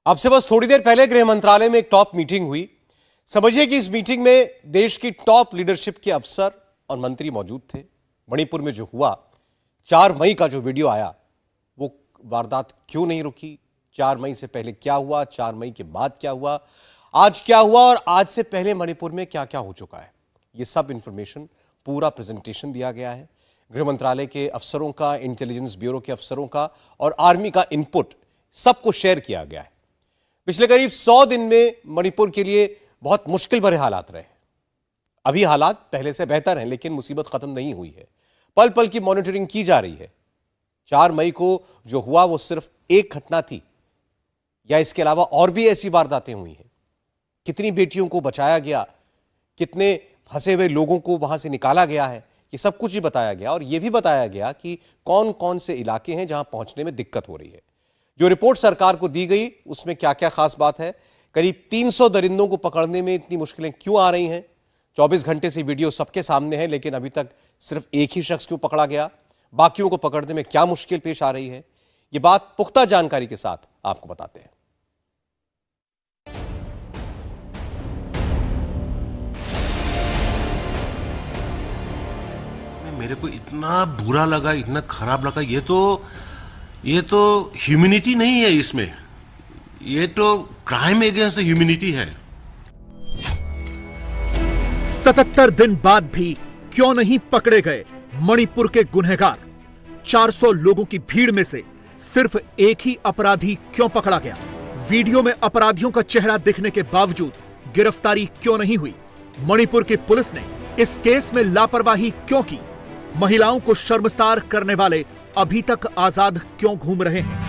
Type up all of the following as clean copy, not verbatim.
आपसे बस थोड़ी देर पहले गृह मंत्रालय में एक टॉप मीटिंग हुई। समझिए कि इस मीटिंग में देश की टॉप लीडरशिप के अफसर और मंत्री मौजूद थे। मणिपुर में जो हुआ, 4 मई का जो वीडियो आया, वो वारदात क्यों नहीं रुकी, 4 मई से पहले क्या हुआ, 4 मई के बाद क्या हुआ, आज क्या हुआ और आज से पहले मणिपुर में क्या क्या हो चुका है, ये सब इंफॉर्मेशन, पूरा प्रेजेंटेशन दिया गया है। गृह मंत्रालय के अफसरों का, इंटेलिजेंस ब्यूरो के अफसरों का और आर्मी का इनपुट सबको शेयर किया गया है। पिछले करीब 100 दिन में मणिपुर के लिए बहुत मुश्किल भरे हालात रहे। अभी हालात पहले से बेहतर हैं, लेकिन मुसीबत खत्म नहीं हुई है। पल पल की मॉनिटरिंग की जा रही है। 4 मई को जो हुआ वो सिर्फ एक घटना थी या इसके अलावा और भी ऐसी वारदातें हुई हैं? कितनी बेटियों को बचाया गया, कितने फंसे हुए लोगों को वहां से निकाला गया है, ये सब कुछ ही बताया गया। और यह भी बताया गया कि कौन कौन से इलाके हैं जहां पहुंचने में दिक्कत हो रही है। जो रिपोर्ट सरकार को दी गई उसमें क्या क्या खास बात है, करीब 300 दरिंदों को पकड़ने में इतनी मुश्किलें क्यों आ रही हैं, 24 घंटे से वीडियो सबके सामने है, लेकिन अभी तक सिर्फ एक ही शख्स क्यों पकड़ा गया, बाकियों को पकड़ने में क्या मुश्किल पेश आ रही है, ये बात पुख्ता जानकारी के साथ आपको बताते हैं। मेरे को इतना बुरा लगा, इतना खराब लगा। ये तो ह्यूमैनिटी नहीं है, इसमें ये तो क्राइम अगेंस्ट ह्यूमैनिटी है। 77 दिन बाद भी क्यों नहीं पकड़े गए मणिपुर के गुनहगार? 400 लोगों की भीड़ में से सिर्फ एक ही अपराधी क्यों पकड़ा गया? वीडियो में अपराधियों का चेहरा दिखने के बावजूद गिरफ्तारी क्यों नहीं हुई? मणिपुर की पुलिस ने इस केस में लापरवाही क्यों की? महिलाओं को शर्मसार करने वाले अभी तक आजाद क्यों घूम रहे हैं?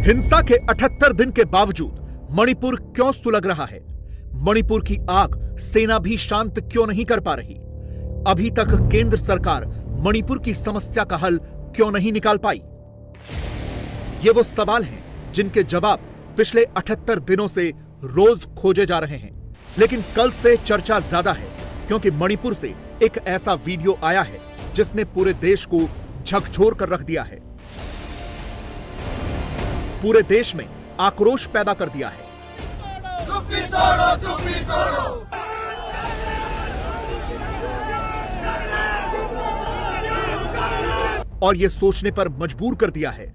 हिंसा के 78 दिन के बावजूद मणिपुर क्यों सुलग रहा है? मणिपुर की आग सेना भी शांत क्यों नहीं कर पा रही? अभी तक केंद्र सरकार मणिपुर की समस्या का हल क्यों नहीं निकाल पाई? ये वो सवाल हैं जिनके जवाब पिछले 78 दिनों से रोज खोजे जा रहे हैं। लेकिन कल से चर्चा ज्यादा है, क्योंकि मणिपुर से एक ऐसा वीडियो आया है जिसने पूरे देश को झकझोर कर रख दिया है, पूरे देश में आक्रोश पैदा कर दिया है। चुप्पी तोड़ो, चुप्पी तोड़ो। और यह सोचने पर मजबूर कर दिया है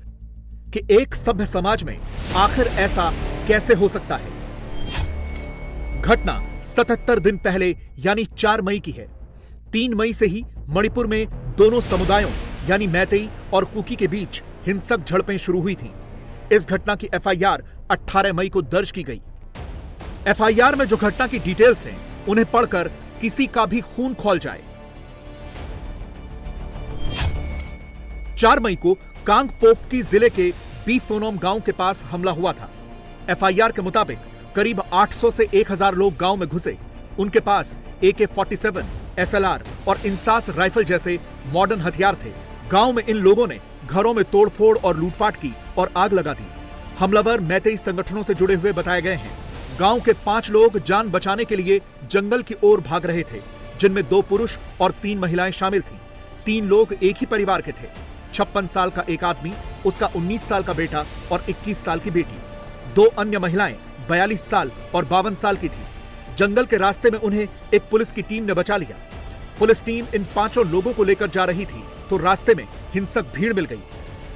कि एक सभ्य समाज में आखिर ऐसा कैसे हो सकता है। घटना 77 दिन पहले यानी 4 मई की है। 3 मई से ही मणिपुर में दोनों समुदायों यानी मैतेई और कुकी के बीच हिंसक झड़पें शुरू हुई थीं। इस घटना की एफआईआर 18 मई को दर्ज की गई। एफआईआर में जो घटना की डिटेल्स हैं, उन्हें पढ़कर किसी का भी खून खौल जाए। 4 मई को कांगपोकपी जिले के बी फोनोम गांव के पास हमला हुआ था। एफआईआर के मुताबिक करीब 800 से 1000 लोग गांव में घुसे। उनके पास AK-47, SLR और इंसास राइफल जैसे मॉडर्न हथियार थे। गांव में इन लोगों ने घरों में तोड़फोड़ और लूटपाट की और आग लगा दी। हमलावर मैतेई संगठनों से जुड़े हुए बताए गए हैं। गांव के 5 लोग जान बचाने के लिए जंगल की ओर भाग रहे थे, जिनमें 2 पुरुष और 3 महिलाएं शामिल थीं। 3 लोग एक ही परिवार के थे। 56 साल का एक आदमी, उसका 19 साल का बेटा और 21 साल की बेटी। 2 अन्य महिलाएं 42 साल और 52 साल की थी। जंगल के रास्ते में उन्हें एक पुलिस की टीम ने बचा लिया। पुलिस टीम इन 5 लोगों को लेकर जा रही थी तो रास्ते में हिंसक भीड़ मिल गई।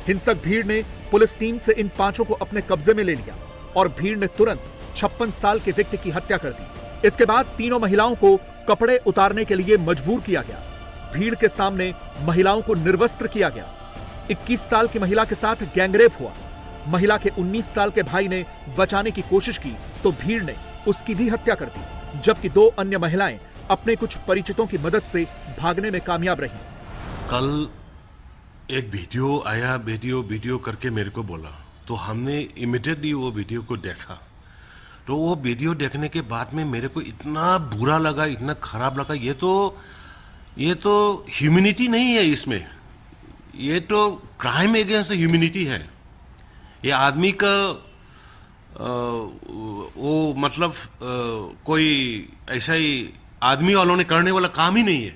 हिंसक भीड़ ने पुलिस टीम से इन 5 को अपने कब्जे में ले लिया और भीड़ ने तुरंत 56 साल के व्यक्ति की हत्या कर दी। इसके बाद तीनों महिलाओं को कपड़े उतारने के लिए मजबूर किया गया। भीड़ के सामने महिलाओं को निर्वस्त्र किया गया। 21 साल की महिला के साथ गैंगरेप हुआ। महिला के 19 साल के भाई ने बचाने की कोशिश की तो भीड़ ने उसकी भी हत्या कर दी, जबकि 2 अन्य महिलाएं अपने कुछ परिचितों की मदद से भागने में कामयाब रहीं। कल एक वीडियो आया, वीडियो करके मेरे को बोला, तो हमने इमीडिएटली वो वीडियो को देखा। तो वो वीडियो देखने के बाद में मेरे को इतना बुरा लगा, इतना खराब लगा। ये तो ह्यूमैनिटी नहीं है, इसमें ये तो क्राइम अगेंस्ट ह्यूमैनिटी है। ये आदमी का वो मतलब कोई ऐसा ही आदमी वालों ने करने वाला काम ही नहीं है।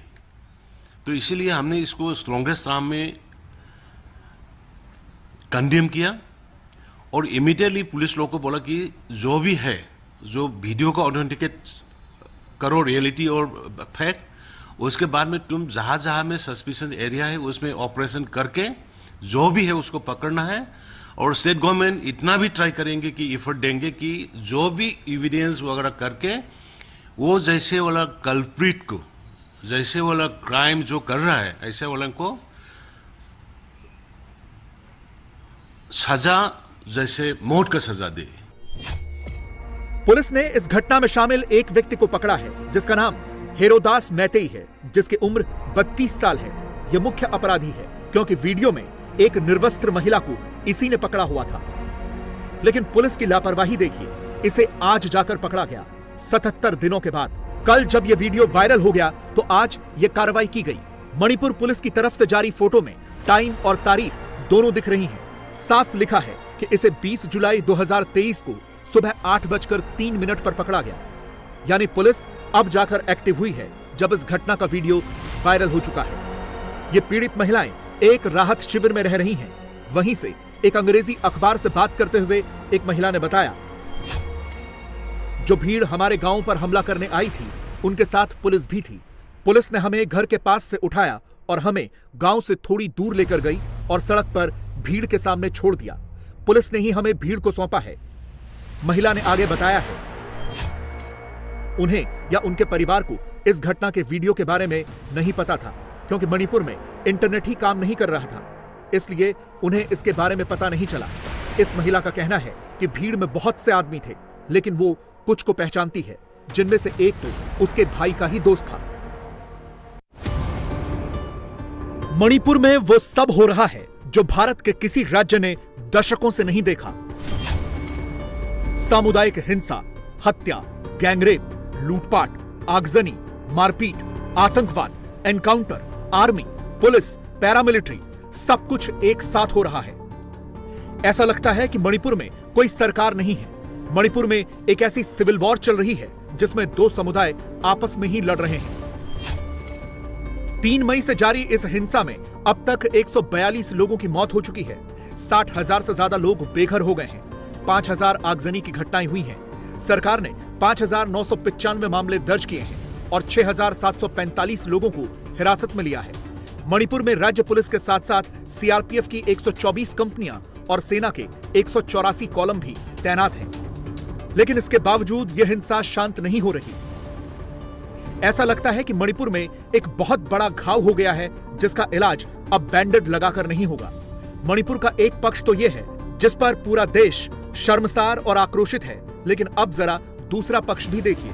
तो इसीलिए हमने इसको स्ट्रॉन्गेस्ट टर्म में कंडेम किया और इमीडिएटली पुलिस लोगों को बोला कि जो भी है, जो वीडियो को ऑथेंटिकेट करो रियलिटी और फैक्ट, उसके बाद में तुम जहाँ जहाँ में सस्पिशन एरिया है उसमें ऑपरेशन करके जो भी है उसको पकड़ना है। और स्टेट गवर्नमेंट इतना भी ट्राई करेंगे कि एफर्ट देंगे कि जो भी एविडेंस वगैरह करके वो जैसे वाला कल्प्रिट को, जैसे वाला क्राइम जो कर रहा है ऐसे वाला को सजा, जैसे मौत का सजा दे। पुलिस ने इस घटना में शामिल एक व्यक्ति को पकड़ा है जिसका नाम हेरोदास मैतेई है, जिसकी उम्र 32 साल है। यह मुख्य अपराधी है क्योंकि वीडियो में एक निर्वस्त्र महिला को इसी ने पकड़ा हुआ था। लेकिन पुलिस की लापरवाही देखिए, इसे आज जाकर पकड़ा गया 77 दिनों के बाद। कल जब यह वीडियो वायरल हो गया तो आज यह कार्रवाई की गई। मणिपुर पुलिस की तरफ से जारी फोटो में टाइम और तारीख दोनों दिख रही हैं। साफ लिखा है कि इसे 20 जुलाई 2023 को सुबह 8:03 पर पकड़ा गया। यानी पुलिस अब जाकर एक्टिव हुई है जब इस घटना का वीडियो वायरल हो चुका है। ये पीड़ित महिलाएं एक राहत शिविर में रह रही हैं। वहीं से एक अंग्रेजी अखबार से बात करते हुए एक महिला ने बताया, जो भीड़ हमारे गांव पर हमला करने आई थी उनके साथ पुलिस भी थी। पुलिस ने हमें घर के पास से उठाया और हमें गांव से थोड़ी दूर लेकर गई और सड़क पर भीड़ के सामने छोड़ दिया। पुलिस ने ही हमें भीड़ को सौंपा है। महिला ने आगे बताया है उन्हें या उनके परिवार को इस घटना के वीडियो के बारे में नहीं पता था क्योंकि मणिपुर में इंटरनेट ही काम नहीं कर रहा था, इसलिए उन्हें इसके बारे में पता नहीं चला। इस महिला का कहना है कि भीड़ में बहुत से आदमी थे, लेकिन वो कुछ को पहचानती है, जिनमें से एक तो उसके भाई का ही दोस्त था। मणिपुर में वो सब हो रहा है जो भारत के किसी राज्य ने दशकों से नहीं देखा। सामुदायिक हिंसा, हत्या, गैंगरेप, लूटपाट, आगजनी, मारपीट, आतंकवाद, एनकाउंटर, आर्मी, पुलिस, पैरामिलिट्री, सब कुछ एक साथ हो रहा है। ऐसा लगता है कि मणिपुर में कोई सरकार नहीं है। मणिपुर में एक ऐसी सिविल वॉर चल रही है जिसमें दो समुदाय आपस में ही लड़ रहे हैं। 3 मई से जारी इस हिंसा में अब तक 142 लोगों की मौत हो चुकी है। 60,000 से ज्यादा लोग बेघर हो गए हैं। 5,000 आगजनी की घटनाएं हुई हैं। सरकार ने 5,995 मामले दर्ज किए हैं और 6,745 लोगों को हिरासत में लिया है। मणिपुर में राज्य पुलिस के साथ साथ सीआरपीएफ की 124 कंपनियां और सेना के 184 कॉलम भी तैनात हैं। लेकिन इसके बावजूद यह हिंसा शांत नहीं हो रही। ऐसा लगता है कि मणिपुर में एक बहुत बड़ा घाव हो गया है जिसका इलाज अब बैंडेड लगाकर नहीं होगा। मणिपुर का एक पक्ष तो यह है जिस पर पूरा देश शर्मसार और आक्रोशित है, लेकिन अब जरा दूसरा पक्ष भी देखिए।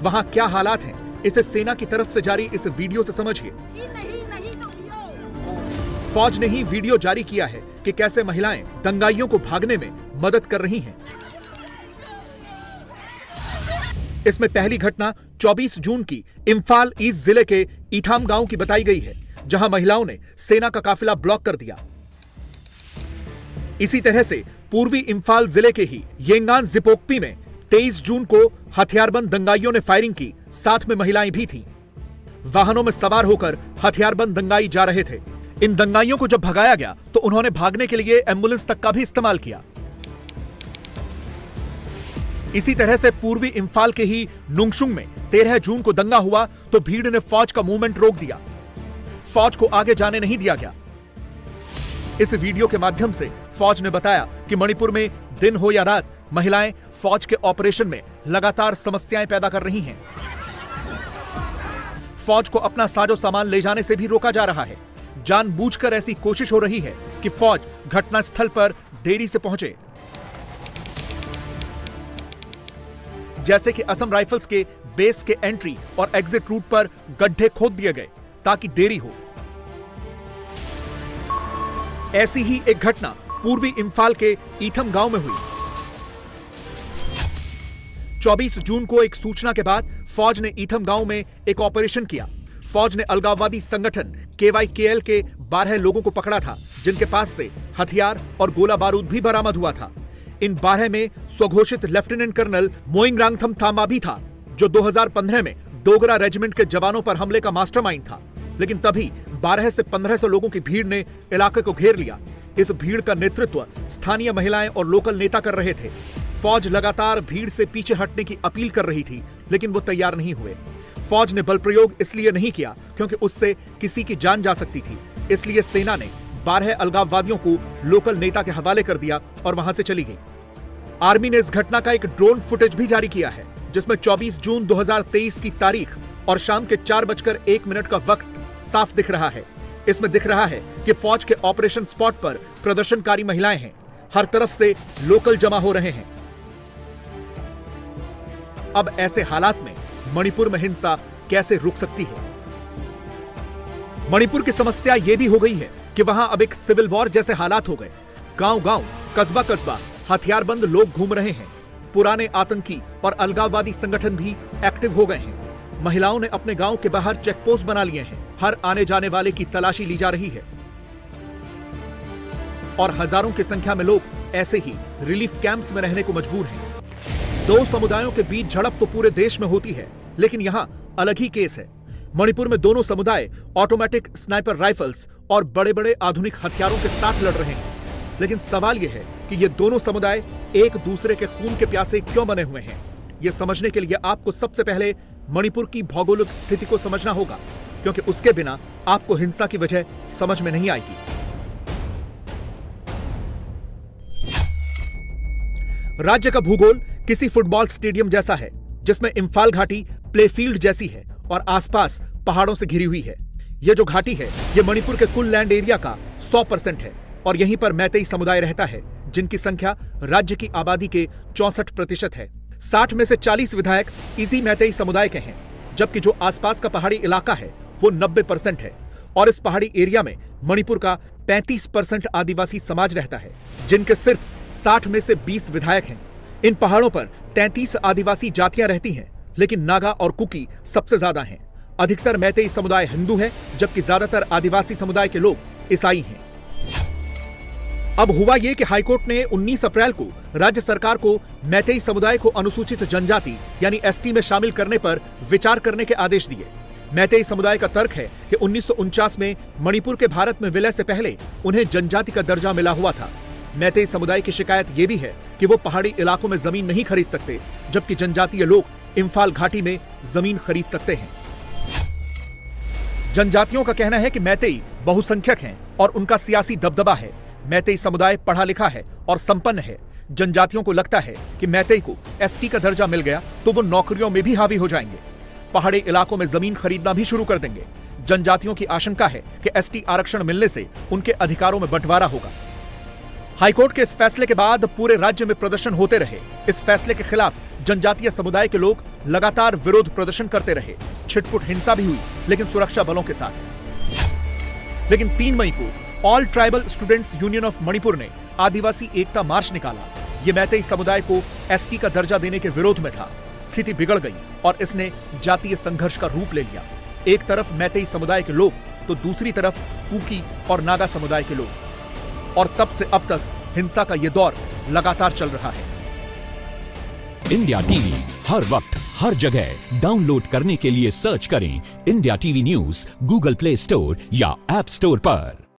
वहां क्या हालात हैं, इसे सेना की तरफ से जारी इस वीडियो से समझिए। फौज ने ही वीडियो जारी किया है कि कैसे महिलाएं दंगाइयों को भागने में मदद कर रही हैं। इसमें पहली घटना 24 जून की इम्फाल ईस्ट जिले के ईथाम गांव की बताई गई है, जहां महिलाओं ने सेना का काफिला ब्लॉक कर दिया। इसी तरह से पूर्वी इम्फाल जिले के ही येंगान जिपोकपी में 23 जून को हथियारबंद दंगाइयों ने फायरिंग की, साथ में महिलाएं भी थीं। वाहनों में सवार होकर हथियारबंद दंगाई जा रहे थे। इन दंगाइयों को जब भगाया गया तो उन्होंने भागने के लिए एम्बुलेंस तक का भी इस्तेमाल किया। इसी तरह से पूर्वी इम्फाल के ही नुंगशुंग में 13 जून को दंगा हुआ तो भीड़ ने फौज का मूवमेंट रोक दिया। फौज को आगे जाने नहीं दिया गया। इस वीडियो के माध्यम से फौज ने बताया कि मणिपुर में दिन हो या रात महिलाएं फौज के ऑपरेशन में लगातार समस्याएं पैदा कर रही हैं। फौज को अपना साजो सामान ले जाने से भी रोका जा रहा है। जानबूझकर ऐसी कोशिश हो रही है कि फौज घटनास्थल पर देरी से पहुंचे। जैसे कि असम राइफल्स के बेस के एंट्री और एग्जिट रूट पर गड्ढे खोद दिए गए ताकि देरी हो। ऐसी ही एक घटना पूर्वी इम्फाल के ईथम गांव में हुई। 24 जून को एक सूचना के बाद फौज ने ईथम गांव में एक ऑपरेशन किया। फौज ने अलगाववादी संगठन KYKL के 12 लोगों को पकड़ा था, जिनके पास से हथियार और गोला बारूद भी बरामद हुआ था। इन 12 में स्वघोषित लेफ्टिनेंट कर्नल मोइंगरांगथम थामा भी था, जो 2015 में डोगरा रेजिमेंट के जवानों पर हमले का मास्टरमाइंड था। लेकिन तभी 12 से 1500 लोगों की भीड़ ने इलाके को घेर लिया। इस भीड़ का नेतृत्व स्थानीय महिलाएं और लोकल नेता कर रहे थे। फौज लगातार भीड़ से पीछे हटने की अपील कर रही थी, लेकिन वो तैयार नहीं हुए। फौज ने बल प्रयोग इसलिए नहीं किया क्योंकि उससे किसी की जान जा सकती थी। इसलिए सेना ने 12 अलगाववादियों को लोकल नेता के हवाले कर दिया और वहां से चली गई। आर्मी ने इस घटना का एक ड्रोन फुटेज भी जारी किया है, जिसमें 24 जून 2023 की तारीख और शाम के 4:01 का वक्त साफ दिख रहा है। इसमें दिख रहा है कि फौज के ऑपरेशन स्पॉट पर प्रदर्शनकारी महिलाएं हैं। हर तरफ से लोकल जमा हो रहे हैं। अब ऐसे हालात में मणिपुर में हिंसा कैसे रुक सकती है? मणिपुर की समस्या यह भी हो गई है कि वहां अब एक सिविल वॉर जैसे हालात हो गए। गांव-गांव, कस्बा-कस्बा हथियारबंद लोग घूम रहे हैं। पुराने आतंकी और अलगाववादी संगठन भी एक्टिव हो गए हैं। महिलाओं ने अपने गांव के बाहर चेकपोस्ट बना लिए हैं। हर आने जाने वाले की तलाशी ली जा रही है और हजारों की संख्या में लोग ऐसे ही रिलीफ कैंप्स में रहने को मजबूर हैं। दो समुदायों के बीच झड़प तो पूरे देश में होती है, लेकिन यहां अलग ही केस है। मणिपुर में दोनों समुदाय ऑटोमेटिक स्नाइपर राइफल्स और बड़े-बड़े आधुनिक हथियारों के साथ लड़ रहे हैं। लेकिन सवाल यह है कि ये दोनों समुदाय एक दूसरे के खून के प्यासे क्यों बने हुए हैं? ये समझने के लिए आपको सबसे पहले मणिपुर की भौगोलिक स्थिति को समझना होगा, क्योंकि उसके बिना आपको हिंसा की वजह समझ में नहीं आएगी। राज्य का भूगोल किसी फुटबॉल स्टेडियम जैसा है, जिसमें इम्फाल घाटी प्लेफील्ड जैसी है और आसपास पहाड़ों से घिरी हुई है। यह जो घाटी है, यह मणिपुर के कुल लैंड एरिया का 100% है और यहीं पर मैतेई समुदाय रहता है, जिनकी संख्या राज्य की आबादी के 64% है। 60 में से 40 विधायक इसी मैतेई समुदाय के हैं, जबकि जो आसपास का पहाड़ी इलाका है वो 90% है। और इस पहाड़ी एरिया में मणिपुर का 35% आदिवासी समाज रहता है, जिनके सिर्फ 60 में से 20 विधायक हैं। इन पहाड़ों पर 33 आदिवासी जातियां रहती हैं, लेकिन नागा और कुकी सबसे ज्यादा हैं। अधिकतर मैतेई समुदाय हिंदू है, जबकि ज्यादातर आदिवासी समुदाय के लोग ईसाई हैं। अब हुआ यह कि हाईकोर्ट ने 19 अप्रैल को राज्य सरकार को मैतेई समुदाय को अनुसूचित जनजाति यानी एसटी में शामिल करने पर विचार करने के आदेश दिए। मैतेई समुदाय का तर्क है कि 1949 में मणिपुर के भारत में विलय से पहले उन्हें जनजाति का दर्जा मिला हुआ था। मैतेई समुदाय की शिकायत यह भी है कि वो पहाड़ी इलाकों में जमीन नहीं खरीद सकते, जबकि जनजातीय लोग इम्फाल घाटी में जमीन खरीद सकते हैं। जनजातियों का कहना है कि मैतेई बहुसंख्यक हैं और उनका सियासी दबदबा है। मैतेई समुदाय पढ़ा लिखा है और संपन्न है। जनजातियों को लगता है कि मैतेई को एसटी का दर्जा मिल गया तो वो नौकरियों में भी हावी हो जाएंगे, पहाड़ी इलाकों में जमीन खरीदना भी शुरू कर देंगे। जनजातियों की आशंका है कि एसटी आरक्षण मिलने से उनके अधिकारों में बंटवारा होगा। हाईकोर्ट के इस फैसले के बाद पूरे राज्य में प्रदर्शन होते रहे। इस फैसले के खिलाफ जनजातीय समुदाय के लोग लगातार विरोध प्रदर्शन करते रहे। छिटपुट हिंसा भी हुई, लेकिन सुरक्षा बलों के साथ। लेकिन 3 मई को all tribal students union of Manipur ने आदिवासी एकता मार्च निकाला। ये मैतेई समुदाय को एसटी का दर्जा देने के विरोध में था। स्थिति बिगड़ गई और इसने जातीय संघर्ष का रूप ले लिया। एक तरफ मैतेई समुदाय के लोग तो दूसरी तरफ कुकी और नागा समुदाय के लोग। और तब से अब तक हिंसा का यह दौर लगातार चल रहा है। इंडिया टीवी हर वक्त हर जगह डाउनलोड करने के लिए सर्च करें India TV news Google play store या ऐप स्टोर पर।